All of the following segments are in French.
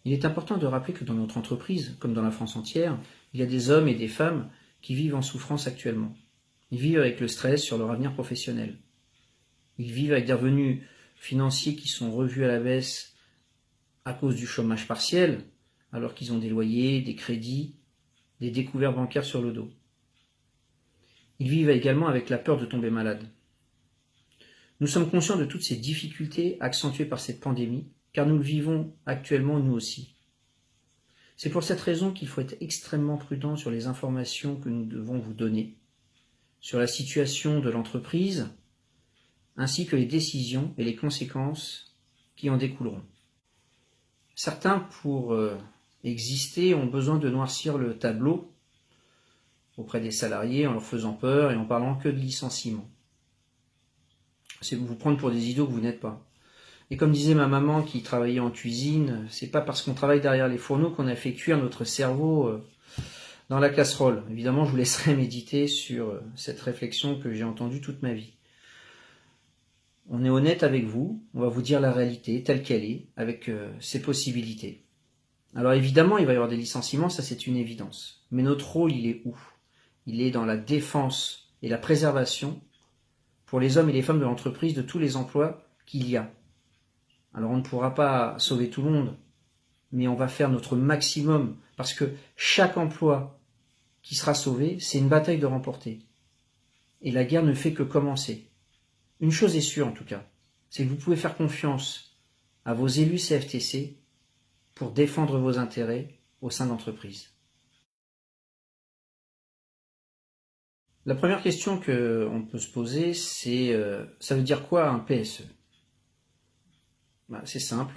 Il est important de rappeler que dans notre entreprise, comme dans la France entière, il y a des hommes et des femmes qui vivent en souffrance actuellement. Ils vivent avec le stress sur leur avenir professionnel. Ils vivent avec des revenus financiers qui sont revus à la baisse à cause du chômage partiel, alors qu'ils ont des loyers, des crédits, des découvertes bancaires sur le dos. Ils vivent également avec la peur de tomber malade. Nous sommes conscients de toutes ces difficultés accentuées par cette pandémie, car nous le vivons actuellement nous aussi. C'est pour cette raison qu'il faut être extrêmement prudent sur les informations que nous devons vous donner, sur la situation de l'entreprise, ainsi que les décisions et les conséquences qui en découleront. Certains, pour exister, ont besoin de noircir le tableau auprès des salariés en leur faisant peur et en parlant que de licenciement. C'est vous prendre pour des idiots que vous n'êtes pas. Et comme disait ma maman qui travaillait en cuisine, c'est pas parce qu'on travaille derrière les fourneaux qu'on a fait cuire notre cerveau dans la casserole. Évidemment, je vous laisserai méditer sur cette réflexion que j'ai entendue toute ma vie. On est honnête avec vous, on va vous dire la réalité telle qu'elle est, avec ses possibilités. Alors évidemment, il va y avoir des licenciements, ça c'est une évidence. Mais notre rôle, il est où? Il est dans la défense et la préservation pour les hommes et les femmes de l'entreprise de tous les emplois qu'il y a. Alors on ne pourra pas sauver tout le monde, mais on va faire notre maximum, parce que chaque emploi qui sera sauvé, c'est une bataille de remporter. Et la guerre ne fait que commencer. Une chose est sûre en tout cas, c'est que vous pouvez faire confiance à vos élus CFTC pour défendre vos intérêts au sein d'entreprises. La première question qu'on peut se poser, c'est ça veut dire quoi un PSE? C'est simple.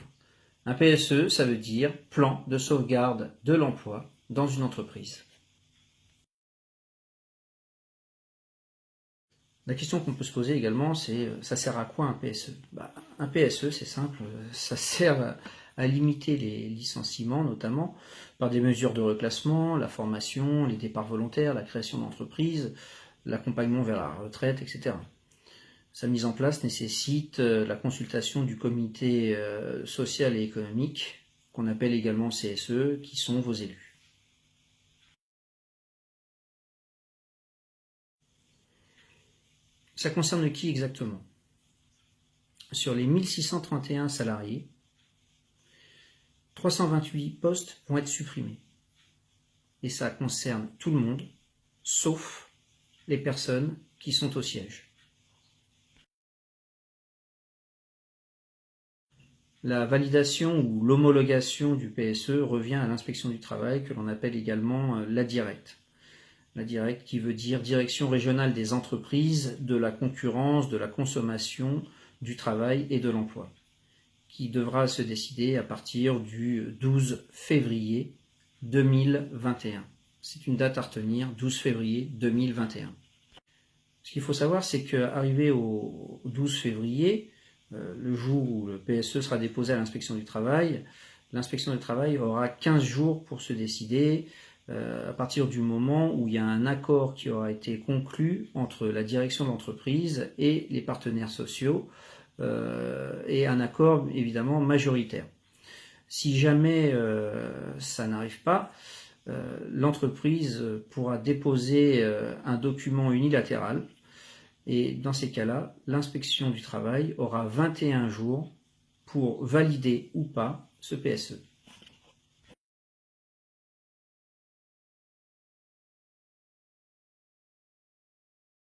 Un PSE, ça veut dire plan de sauvegarde de l'emploi dans une entreprise. La question qu'on peut se poser également, c'est ça sert à quoi un PSE? Un PSE, c'est simple, ça sert à limiter les licenciements, notamment par des mesures de reclassement, la formation, les départs volontaires, la création d'entreprises, l'accompagnement vers la retraite, etc. Sa mise en place nécessite la consultation du comité social et économique, qu'on appelle également CSE, qui sont vos élus. Ça concerne qui exactement? Sur les 1631 salariés, 328 postes vont être supprimés. Et ça concerne tout le monde, sauf les personnes qui sont au siège. La validation ou l'homologation du PSE revient à l'inspection du travail, que l'on appelle également la DIRECT. La DIRECT qui veut dire Direction régionale des entreprises, de la concurrence, de la consommation, du travail et de l'emploi, qui devra se décider à partir du 12 février 2021. C'est une date à retenir, 12 février 2021. Ce qu'il faut savoir, c'est qu'arrivé au 12 février, le jour où le PSE sera déposé à l'inspection du travail aura 15 jours pour se décider à partir du moment où il y a un accord qui aura été conclu entre la direction de l'entreprise et les partenaires sociaux, et un accord évidemment majoritaire. Si jamais ça n'arrive pas, l'entreprise pourra déposer un document unilatéral, et dans ces cas-là, l'inspection du travail aura 21 jours pour valider ou pas ce PSE.